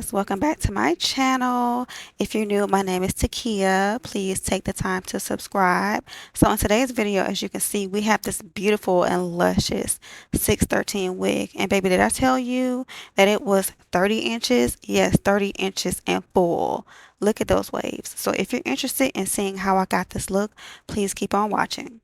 guys, welcome back to my channel. If you're new, my name is Takia. Please take the time to subscribe. So in today's video, as you can see, we have this beautiful and luscious 613 wig. And baby, did I tell you that it was 30 inches? Yes, 30 inches and full. Look at those waves. So if you're interested in seeing how I got this look, please keep on watching.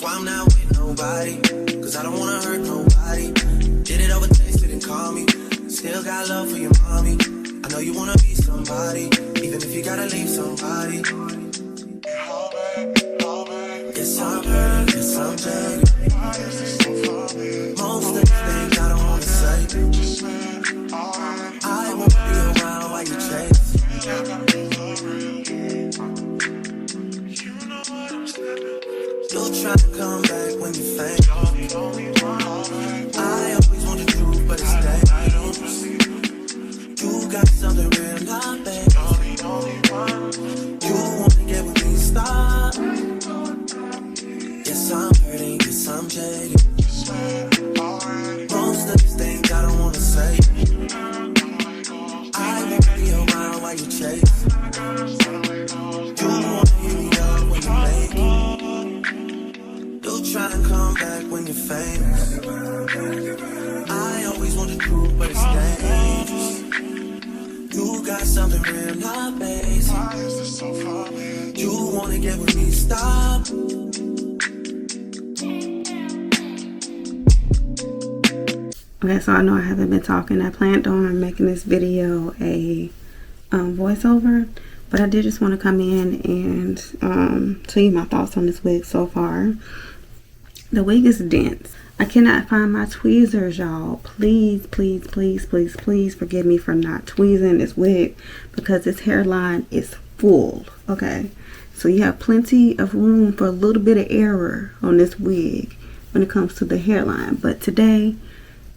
I'm not with nobody, cause I don't wanna hurt nobody. Did it over text, didn't call me. Still got love for your mommy. I know you wanna be somebody, even if you gotta leave somebody. Yes, I'm hurt, yes, I'm jaded. Most of the things I don't wanna say. I won't be around while you chase. You try to come back when you faint. I always want the truth, but it's dangerous. You got something real, not bad. You wanna get with me, stop. Yes, I'm hurting, yes, I'm jaded. Most of these things I don't wanna say. I won't be around while you chase. You wanna hit me up when you make it. Try to come back when you're famous. I always want the truth, but it's dangerous. You got something real, not basic. You wanna get with me, stop. Okay, so I know I haven't been talking. I planned on making this video a voiceover, but I did just want to come in and tell you my thoughts on this wig so far. The wig is dense. I cannot find my tweezers, y'all. Please, please, please, please, please forgive me for not tweezing this wig because this hairline is full, okay? So you have plenty of room for a little bit of error on this wig when it comes to the hairline. But today,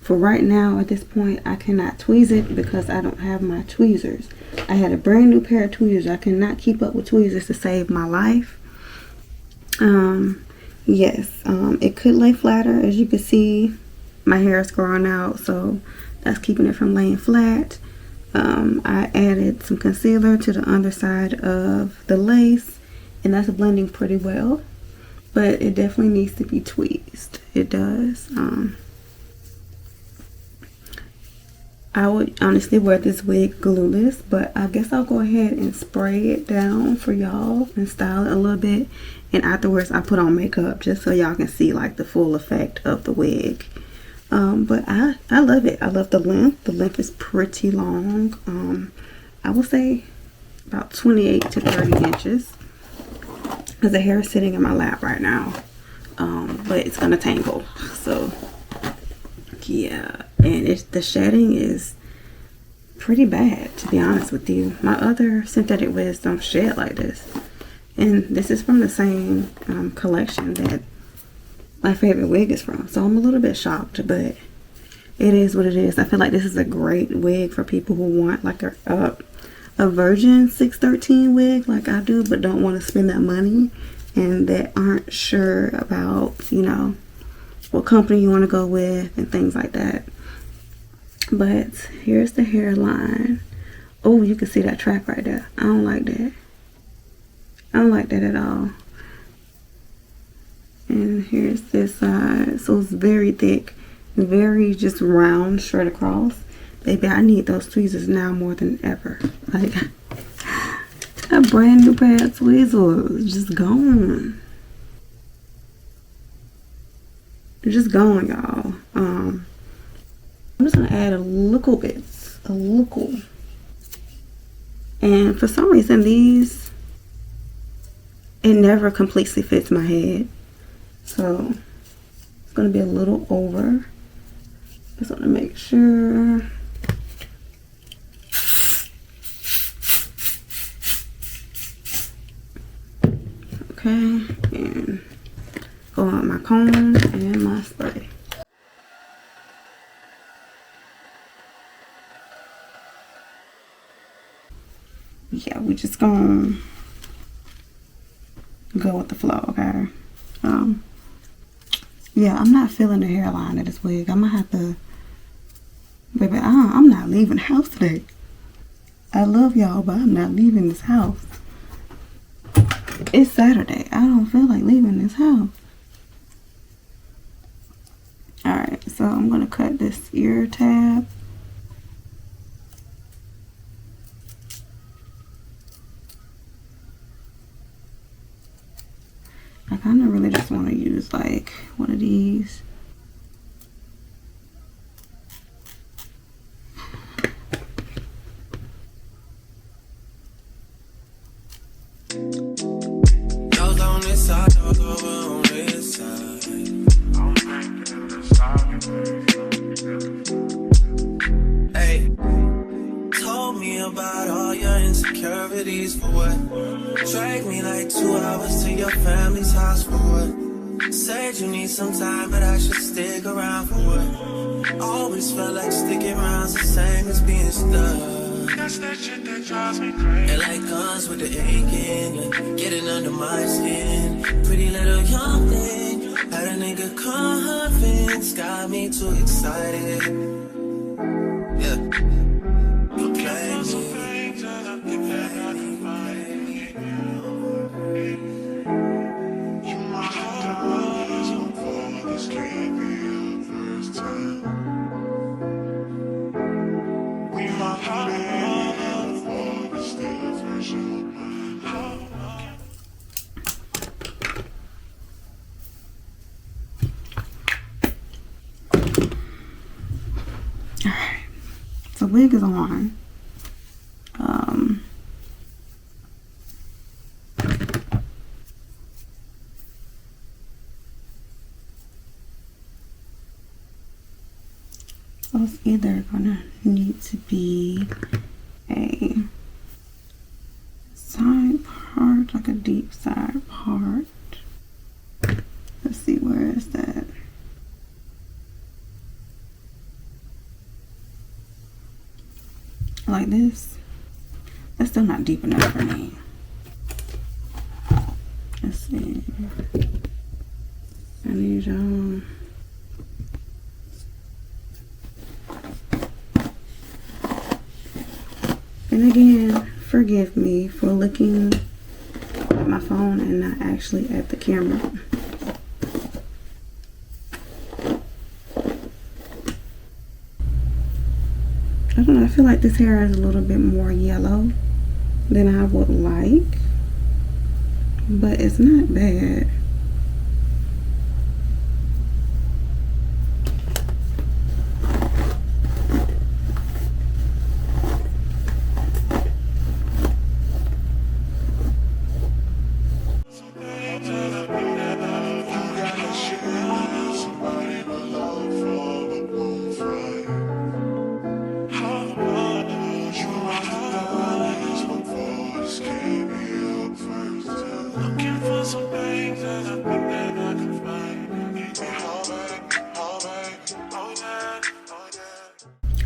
for right now, at this point, I cannot tweeze it because I don't have my tweezers. I had a brand new pair of tweezers. I cannot keep up with tweezers to save my life. Yes, it could lay flatter. As you can see, my hair is growing out, so that's keeping it from laying flat. I added some concealer to the underside of the lace, and that's blending pretty well, but it definitely needs to be tweezed. It does. I would honestly wear this wig glueless, but I guess I'll go ahead and spray it down for y'all and style it a little bit. And afterwards, I put on makeup just so y'all can see like the full effect of the wig. But I love it. I love the length. The length is pretty long. I would say about 28 to 30 inches. Because the hair is sitting in my lap right now. But it's going to tangle. So yeah, and the shedding is pretty bad, to be honest with you. My other synthetic wigs don't shed like this, and this is from the same collection that my favorite wig is from, so I'm a little bit shocked, but it is what it is. I feel like this is a great wig for people who want like a virgin 613 wig like I do, but don't want to spend that money and that aren't sure about, you know, what company you want to go with and things like that. But here's the hairline. Oh, you can see that track right there. I don't like that. I don't like that at all. And here's this side. So it's very thick, very just round straight across. Baby, I need those tweezers now more than ever. Like a brand new pair of tweezers just gone. Just going, y'all. I'm just gonna add a little bit, and for some reason these, it never completely fits my head, so it's gonna be a little over. Just want to make sure. Okay, and go on my comb and my spray. Yeah, we just gonna go with the flow, okay? Yeah, I'm not feeling the hairline of this wig. I'm gonna have to, baby, I'm not leaving the house today. I love y'all, but I'm not leaving this house. It's Saturday. I don't feel like leaving this house. Alright, so I'm gonna cut this ear tab. I kind of really just want to use like one of these. Those on this side, those over on this side. Hey, told me about all your insecurities for what? Drag me like 2 hours to your family's house for what? Said you need some time, but I should stick around for what? Always felt like sticking around's the same as being stuck. That's that shit that drives me crazy. And like guns with the aching, you're getting under my skin. Pretty little young thing, had a nigga convinced, got me too excited. Yeah, you play me. Alright, so wig is on. So it's either gonna need to be a side part, like a deep side part. Let's see, where is that? Like this. That's still not deep enough for me. Let's see. I need y'all. And again, forgive me for looking at my phone and not actually at the camera. I don't know, I feel like this hair is a little bit more yellow than I would like, but it's not bad.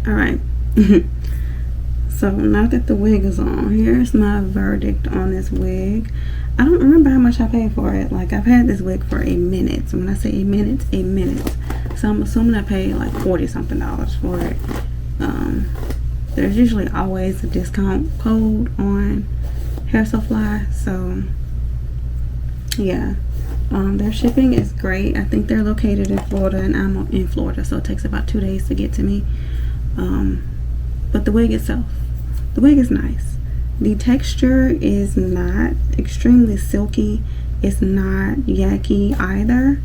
Alright, so now that the wig is on, here's my verdict on this wig. I don't remember how much I paid for it. Like, I've had this wig for a minute. So when I say a minute. So I'm assuming I paid like $40 something for it. There's usually always a discount code on Hair So Fly. So yeah, their shipping is great. I think they're located in Florida and I'm in Florida, so it takes about 2 days to get to me. But the wig itself, the wig is nice. The texture is not extremely silky. It's not yucky either.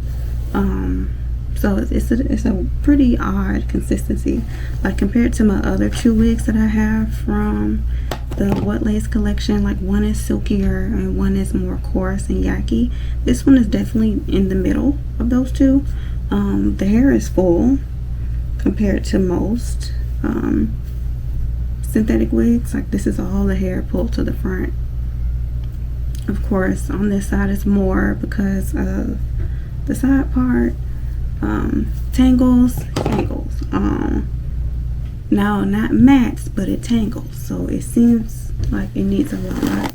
So it's a pretty odd consistency. Like compared to my other 2 wigs that I have from the What Lace collection, like one is silkier and one is more coarse and yucky. This one is definitely in the middle of those two. The hair is full compared to most synthetic wigs. Like, this is all the hair pulled to the front. Of course, on this side is more because of the side part. Tangles. Now, not mats, but it tangles, so it seems like it needs a lot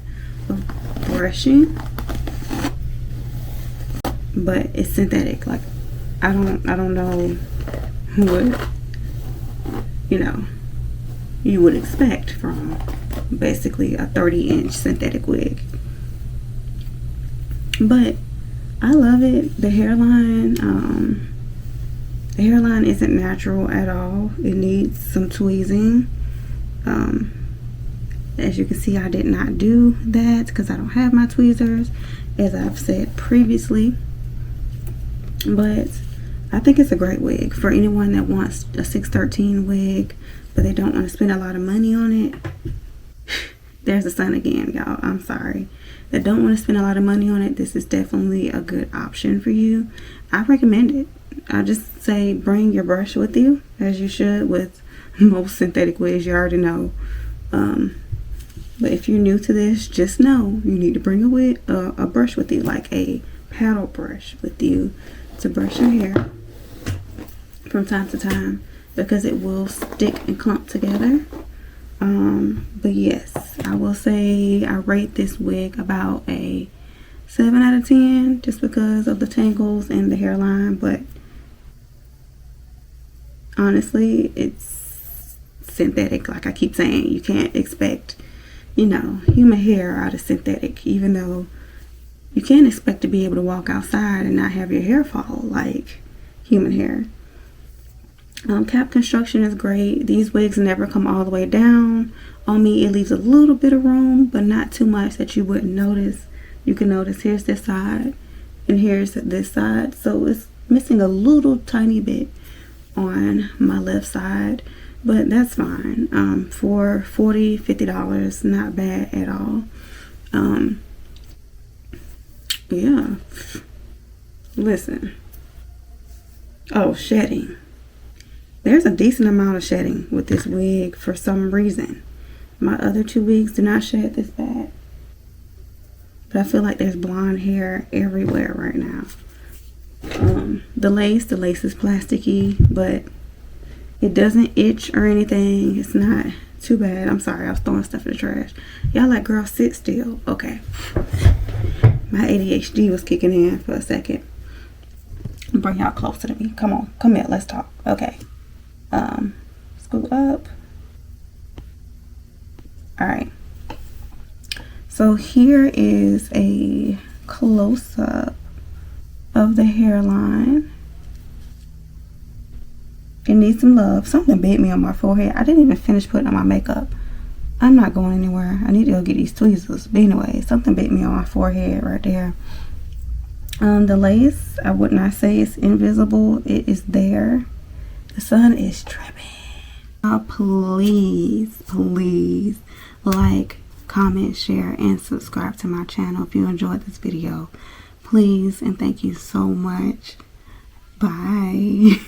of brushing, but it's synthetic. Like, I don't know what, you know, you would expect from basically a 30-inch synthetic wig. But I love it. The hairline isn't natural at all. It needs some tweezing. As you can see, I did not do that because I don't have my tweezers, as I've said previously. But I think it's a great wig for anyone that wants a 613 wig, but they don't want to spend a lot of money on it. There's the sun again, y'all. I'm sorry. That don't want to spend a lot of money on it. This is definitely a good option for you. I recommend it. I just say bring your brush with you, as you should with most synthetic wigs. You already know. But if you're new to this, just know you need to bring a brush with you, like a paddle brush with you, to brush your hair from time to time, because it will stick and clump together. But yes, I will say I rate this wig about a 7 out of 10 just because of the tangles and the hairline. But honestly, it's synthetic. Like I keep saying, you can't expect, you know, human hair out of synthetic, even though you can't expect to be able to walk outside and not have your hair fall like human hair. Cap construction is great. These wigs never come all the way down. On me, it leaves a little bit of room, but not too much that you wouldn't notice. You can notice here's this side and here's this side, so it's missing a little tiny bit on my left side, but that's fine. For $40, $50, not bad at all. Yeah, listen. Oh, shedding. There's a decent amount of shedding with this wig for some reason. My other two wigs do not shed this bad, but I feel like there's blonde hair everywhere right now. The lace is plasticky, but it doesn't itch or anything. It's not too bad. I'm sorry, I was throwing stuff in the trash. Y'all like, girl, sit still. Okay. My ADHD was kicking in for a second. Bring y'all closer to me. Come on, come here, let's talk. Okay. Scoot up. Alright. So here is a close-up of the hairline. It needs some love. Something bit me on my forehead. I didn't even finish putting on my makeup. I'm not going anywhere. I need to go get these tweezers. But anyway, something bit me on my forehead right there. The lace, I would not say it's invisible. It is there. The sun is tripping. Please like, comment, share, and subscribe to my channel if you enjoyed this video. Please, and thank you so much. Bye.